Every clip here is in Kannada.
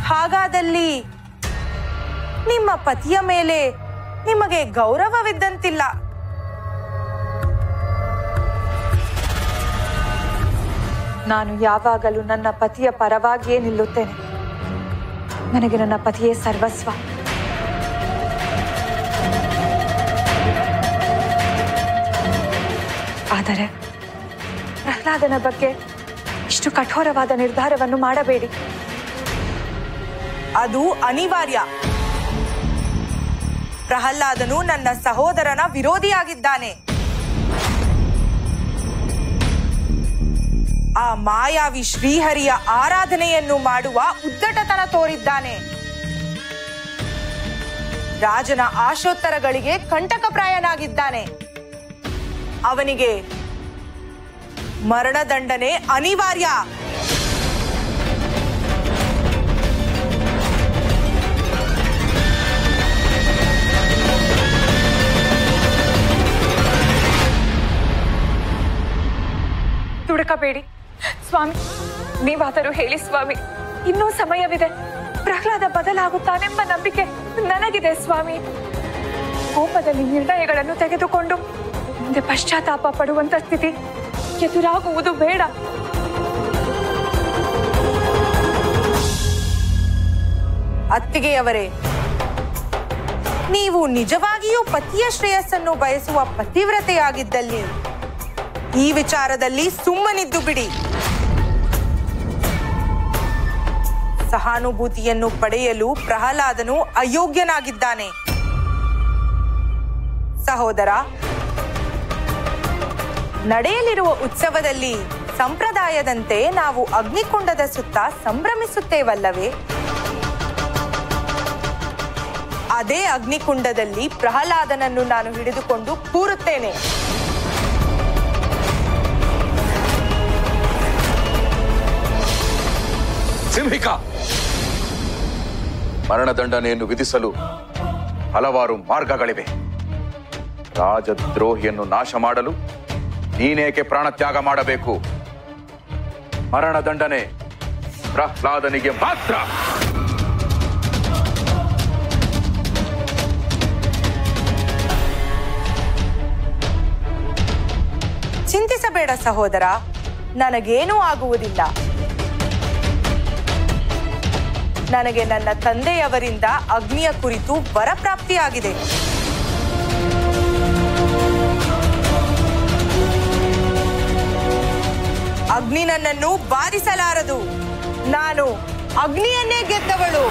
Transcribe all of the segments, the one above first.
ಹಾಗಾದಲ್ಲಿ ನಿಮ್ಮ ಪತಿಯ ಮೇಲೆ ನಿಮಗೆ ಗೌರವವಿದ್ದಂತಿಲ್ಲ. ನಾನು ಯಾವಾಗಲೂ ನನ್ನ ಪತಿಯ ಪರವಾಗಿಯೇ ನಿಲ್ಲುತ್ತೇನೆ. ನನಗೆ ನನ್ನ ಪತಿಯೇ ಸರ್ವಸ್ವ. ಆದರೆ ಪ್ರಹ್ಲಾದನ ಬಗ್ಗೆ ಇಷ್ಟು ಕಠೋರವಾದ ನಿರ್ಧಾರವನ್ನು ಮಾಡಬೇಡಿ. ಅದು ಅನಿವಾರ್ಯ. ಪ್ರಹ್ಲಾದನು ನನ್ನ ಸಹೋದರನ ವಿರೋಧಿಯಾಗಿದ್ದಾನೆ. ಆ ಮಾಯಾವಿ ಶ್ರೀಹರಿಯ ಆರಾಧನೆಯನ್ನು ಮಾಡುವ ಉದ್ದಟತನ ತೋರಿದ್ದಾನೆ. ರಾಜನ ಆಶೋತ್ತರಗಳಿಗೆ ಕಂಟಕಪ್ರಾಯನಾಗಿದ್ದಾನೆ. ಅವನಿಗೆ ಮರಣದಂಡನೆ ಅನಿವಾರ್ಯ. ದುಡುಕಬೇಡಿ ಸ್ವಾಮಿ. ನೀವಾದರೂ ಹೇಳಿ ಸ್ವಾಮಿ, ಇನ್ನೂ ಸಮಯವಿದೆ. ಪ್ರಹ್ಲಾದ ಬದಲಾಗುತ್ತಾನೆಂಬ ನಂಬಿಕೆ ನನಗಿದೆ ಸ್ವಾಮಿ. ಕೋಪದಲ್ಲಿ ನಿರ್ಣಯಗಳನ್ನು ತೆಗೆದುಕೊಂಡು ಮುಂದೆ ಪಶ್ಚಾತ್ತಾಪ ಪಡುವಂತ ಸ್ಥಿತಿ ಎದುರಾಗುವುದು ಬೇಡ. ಅತ್ತಿಗೆಯವರೇ, ನೀವು ನಿಜವಾಗಿಯೂ ಪತಿಯ ಶ್ರೇಯಸ್ಸನ್ನು ಬಯಸುವ ಪತಿವ್ರತೆಯಾಗಿದ್ದಲ್ಲಿ ಈ ವಿಚಾರದಲ್ಲಿ ಸುಮ್ಮನಿದ್ದು ಬಿಡಿ. ಸಹಾನುಭೂತಿಯನ್ನು ಪಡೆಯಲು ಪ್ರಹ್ಲಾದನು ಅಯೋಗ್ಯನಾಗಿದ್ದಾನೆ. ಸಹೋದರ, ನಡೆಯಲಿರುವ ಉತ್ಸವದಲ್ಲಿ ಸಂಪ್ರದಾಯದಂತೆ ನಾವು ಅಗ್ನಿಕುಂಡದ ಸುತ್ತ ಸಂಭ್ರಮಿಸುತ್ತೇವಲ್ಲವೇ? ಅದೇ ಅಗ್ನಿಕುಂಡದಲ್ಲಿ ಪ್ರಹ್ಲಾದನನ್ನು ನಾನು ಹಿಡಿದುಕೊಂಡು ಕೂರುತ್ತೇನೆ. ಸಿಂಹಿಕಾ, ಮರಣದಂಡನೆಯನ್ನು ವಿಧಿಸಲು ಹಲವಾರು ಮಾರ್ಗಗಳಿವೆ. ರಾಜದ್ರೋಹಿಯನ್ನು ನಾಶ ಮಾಡಲು ನೀನೇಕೆ ಪ್ರಾಣತ್ಯಾಗ ಮಾಡಬೇಕು? ಮರಣದಂಡನೆ ಪ್ರಹ್ಲಾದನಿಗೆ ಮಾತ್ರ. ಚಿಂತಿಸಬೇಡ ಸಹೋದರ, ನನಗೇನೂ ಆಗುವುದಿಲ್ಲ. ನನಗೆ ನನ್ನ ತಂದೆಯವರಿಂದ ಅಗ್ನಿಯ ಕುರಿತು ವರಪ್ರಾಪ್ತಿಯಾಗಿದೆ. ಅಗ್ನಿ ನನ್ನನ್ನು ಬಾಧಿಸಲಾರದು. ನಾನು ಅಗ್ನಿಯನ್ನೇ ಗೆದ್ದವಳು.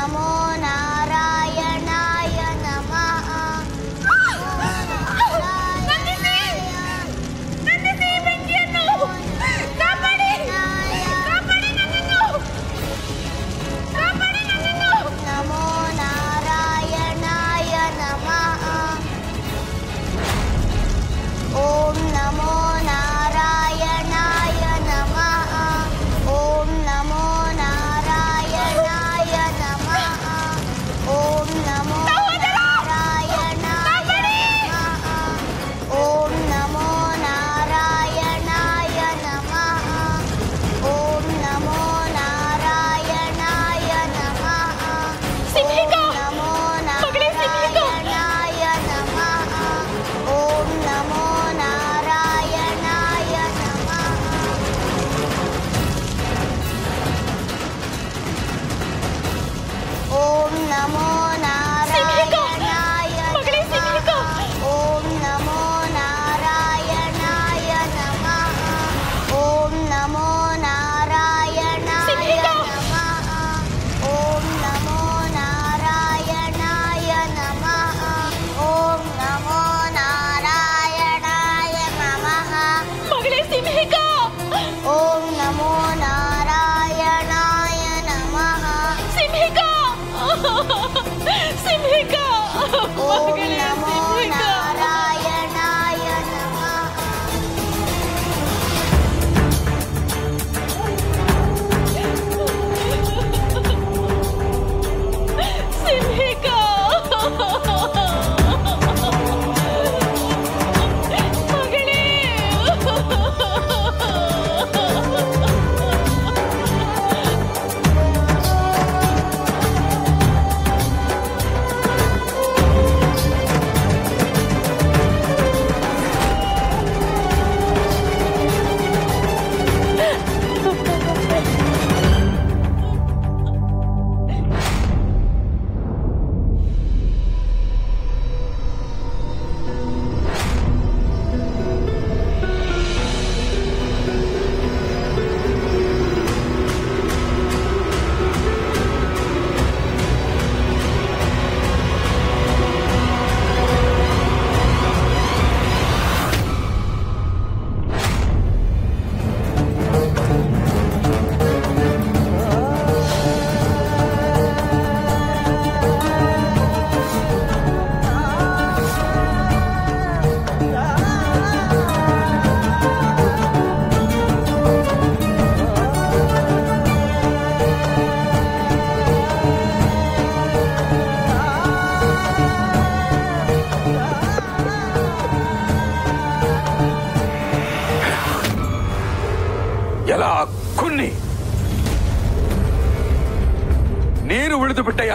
ನಮೋ ನಾರಾಯಣಾಯ ನಮಃ. ನಮೋ ನಾರಾಯಣಾಯ ನಮಃ. ಓಂ ನಮೋ ನಾರಾಯಣಾಯ ನಮಃ. ಓಂ ನಮೋ ನಾರಾಯಣಾಯ ನಮಃ. ಓಂ ನಮೋ ನಾರಾಯಣಾಯ ನಮಃ. ಓಂ ನಮೋ ನಾರಾಯಣಾಯ ನಮಃ. ಓಂ ನಮೋ ನಾರಾಯಣಾಯ ನಮಃ. ಸಿಂಹಿಕಾ! ನಮೋ ಮಗಳೇ ಸಿಂಹಿಕಾ! ನಾರಾಯಣಾಯ ನಮಃ. ಓಂ ನಮೋ ನಾರಾಯಣಾಯ ನಮಃ. ಓಂ ನಮೋ ನಾರಾಯಣಾಯ ಮಗಳೇ ಸಿಂಹಿಕಾ! ನಮಃ. ಓಂ ನಮೋ ನಾರಾಯಣಾಯ ನಮಃ. ಓಂ ನಮೋ ನಾರಾಯಣಾಯ ಸಿಂಹಿಕಾ! ನಮಃ. ಓಂ ನಮೋ ನಾರಾಯಣಾಯ ನಮಃ. ಓಂ ನಮೋ ನಾರಾಯಣಾಯ ನಮಃ. ಮಗಳೇ ಸಿಂಹಿಕಾ! ಓಂ ನಮೋ ನಾರಾಯಣಾಯ ನಮಃ. ಸಿಂಹಿಕಾ! ಸಿಂಹಿಕಾ! ಓಂ ಮಗಳೇ ನಮೋ ಸಿಂಹಿಕಾ! ನಾರಾಯಣಾಯ ನಮಃ. ಸಿಂಹಿಕಾ! ಮಗಳೇ! ಎಲ್ಲ ಕುನ್ನಿ ನೀನು ಉಳಿದು ಬಿಟ್ಟಯ್ಯ.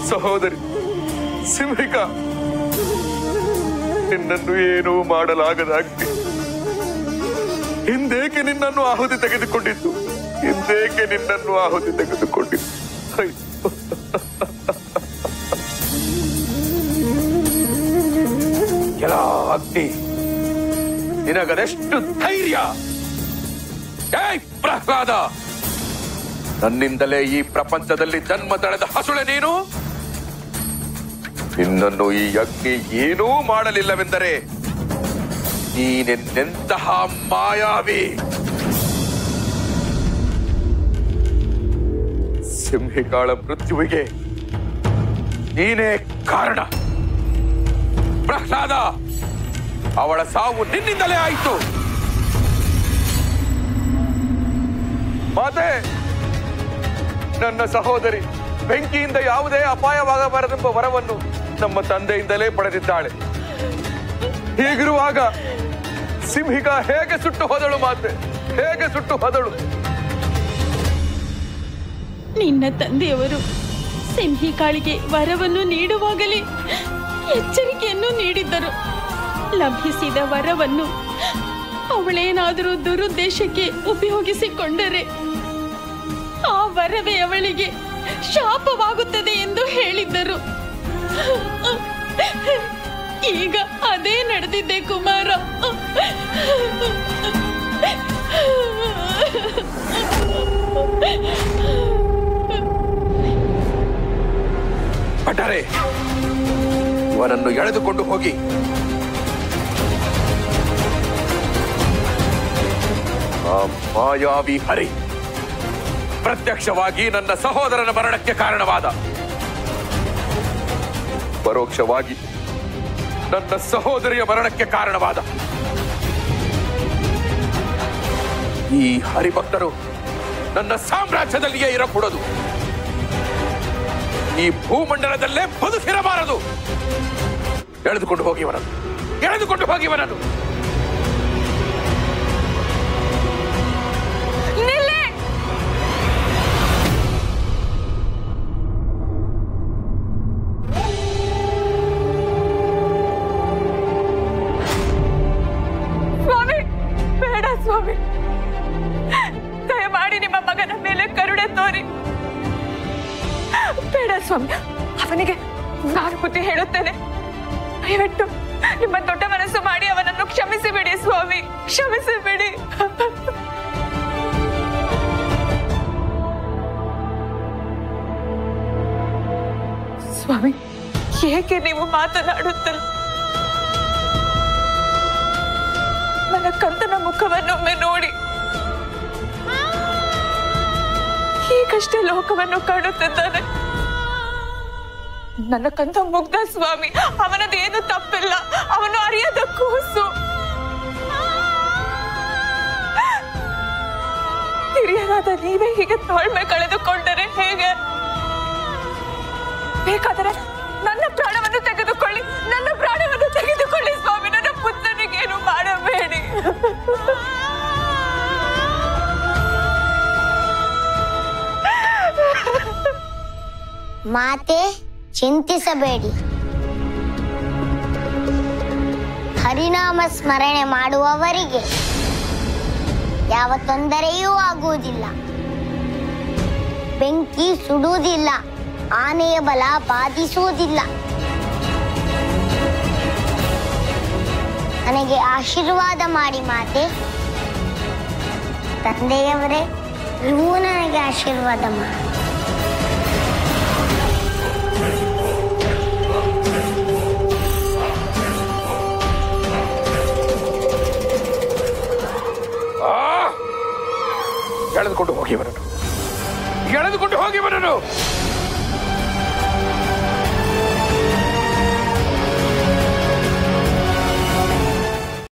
ಸಹೋದರಿ ಸಿಂಹಿಕಾ, ನಿನ್ನನ್ನು ಏನೂ ಮಾಡಲಾಗದಾಗಿದೆ. ಹಿಂದೇಕೆ ನಿನ್ನನ್ನು ಆಹುತಿ ತೆಗೆದುಕೊಂಡಿದ್ದು? ಹಿಂದೇಕೆ ನಿನ್ನನ್ನು ಆಹುತಿ ತೆಗೆದುಕೊಂಡಿದ್ದು? ಅಯ್ಯೋ. ಎಲ್ಲ ಅಗ್ನಿ, ನಿನಗದೆಷ್ಟು ಧೈರ್ಯ? ಏಯ್ ಪ್ರಹ್ಲಾದ, ನನ್ನಿಂದಲೇ ಈ ಪ್ರಪಂಚದಲ್ಲಿ ಜನ್ಮ ತಳೆದ ಹಸುಳೆ ನೀನು. ನಿನ್ನನ್ನು ಈ ಅಗ್ನಿ ಏನೂ ಮಾಡಲಿಲ್ಲವೆಂದರೆ ನೀನೆಂತಹ ಮಾಯಾವಿ. ಸಿಂಹಿಕಾಳ ಮೃತ್ಯುವಿಗೆ ನೀನೇ ಕಾರಣ. ಪ್ರಹ್ಲಾದ, ಅವಳ ಸಾವು ನಿನ್ನಿಂದಲೇ ಆಯಿತು. ಮಾತೆ, ನನ್ನ ಸಹೋದರಿ ಬೆಂಕಿಯಿಂದ ಯಾವುದೇ ಅಪಾಯವಾಗಬಾರದೆಂಬ ವರವನ್ನು ನಮ್ಮ ತಂದೆಯಿಂದಲೇ ಪಡೆದಿದ್ದಾಳೆ. ಹೀಗಿರುವಾಗ ಸಿಂಹಿಕಾ ಹೇಗೆ ಸುಟ್ಟು ಹೋದಳು ಮಾತೆ? ಹೇಗೆ ಸುಟ್ಟು ಹೋದಳು? ನಿನ್ನ ತಂದೆಯವರು ಸಿಂಹಿಕಾಳಿಗೆ ವರವನ್ನು ನೀಡುವಾಗಲೇ ಎಚ್ಚರಿಕೆಯನ್ನು ನೀಡಿದ್ದರು. ಲಭಿಸಿದ ವರವನ್ನು ಅವಳೇನಾದರೂ ದುರುದ್ದೇಶಕ್ಕೆ ಉಪಯೋಗಿಸಿಕೊಂಡರೆ ಆ ವರವೇ ಅವಳಿಗೆ ಶಾಪವಾಗುತ್ತದೆ ಎಂದು ಹೇಳಿದ್ದರು. ಅದೇ ನಡೆದಿದ್ದೆ ಕುಮಾರ. ಭಟರೇ, ಇವನನ್ನು ಎಳೆದುಕೊಂಡು ಹೋಗಿ ಆ ಮಾಯಾವಿ ಹರಿ ಪ್ರತ್ಯಕ್ಷವಾಗಿ ನನ್ನ ಸಹೋದರನ ಮರಣಕ್ಕೆ ಕಾರಣವಾದ, ಪರೋಕ್ಷವಾಗಿ ನನ್ನ ಸಹೋದರಿಯ ಮರಣಕ್ಕೆ ಕಾರಣವಾದ ಈ ಹರಿಭಕ್ತರು ನನ್ನ ಸಾಮ್ರಾಜ್ಯದಲ್ಲಿಯೇ ಇರಕೂಡದು, ಈ ಭೂಮಂಡಲದಲ್ಲೇ ಬದುಕಿರಬಾರದು. ಎಳೆದುಕೊಂಡು ಹೋಗಿವನನ್ನು, ಎಳೆದುಕೊಂಡು ಹೋಗಿವನನ್ನು. ಸ್ವಾಮಿ, ಬೇಡ ಸ್ವಾಮಿ, ದಯಮಾಡಿ ನಿಮ್ಮ ಮಗನ ಮೇಲೆ ಕರುಣೆ ತೋರಿ. ಬೇಡ ಸ್ವಾಮಿ, ಅವನಿಗೆ ನಾನು ಬುದ್ಧಿ ಹೇಳುತ್ತೇನೆ. ದಯವಿಟ್ಟು ನಿಮ್ಮ ದೊಡ್ಡ ಮನಸ್ಸು ಮಾಡಿ ಅವನನ್ನು ಕ್ಷಮಿಸಿ ಬಿಡಿ ಸ್ವಾಮಿ, ಕ್ಷಮಿಸಿ ಬಿಡಿ. ಸ್ವಾಮಿ, ಏಕೆ ನೀವು ಮಾತನಾಡುತ್ತಿಲ್ಲ? ನನ್ನ ಕಂದನ ಮುಖವನ್ನೊಮ್ಮೆ ನೋಡಿ. ಈಗಷ್ಟೇ ಲೋಕವನ್ನು ಕಾಣುತ್ತಿದ್ದಾನೆ. ನನ್ನ ಕಂದ ಮುಗ್ಧ ಸ್ವಾಮಿ, ಅವನದೇನು ತಪ್ಪಿಲ್ಲ, ಅವನು ಅರಿಯದ ಕೂಸು. ಹಿರಿಯರಾದ ನೀವೇ ಹೀಗೆ ತಾಳ್ಮೆ ಕಳೆದುಕೊಂಡರೆ ಹೇಗೆ? ಬೇಕಾದರೆ ನನ್ನ ಪ್ರಾಣವನ್ನು ತೆಗೆದುಕೊಳ್ಳಿ, ನನ್ನ ಪ್ರಾಣವನ್ನು ತೆಗೆದುಕೊಳ್ಳಿ ಸ್ವಾಮಿ, ನನ್ನ ಪುತ್ರನಿಗೇನು ಮಾಡಬೇಡಿ. ಮಾತೆ, ಚಿಂತಿಸಬೇಡಿ. ಹರಿನಾಮ ಸ್ಮರಣೆ ಮಾಡುವವರಿಗೆ ಯಾವ ತೊಂದರೆಯೂ ಆಗುವುದಿಲ್ಲ. ಬೆಂಕಿ ಸುಡುವುದಿಲ್ಲ, ಆನೆಯ ಬಲ ಬಾಧಿಸುವುದಿಲ್ಲ. ನನಗೆ ಆಶೀರ್ವಾದ ಮಾಡಿ ಮಾತೆ. ತಂದೆಯವರೇ, ನೀವು ನನಗೆ ಆಶೀರ್ವಾದ ಮಾಡಿ. ಎಳೆದುಕೊಂಡು ಹೋಗಿವನನ್ನು, ಎಳೆದುಕೊಂಡು ಹೋಗಿವನನ್ನು.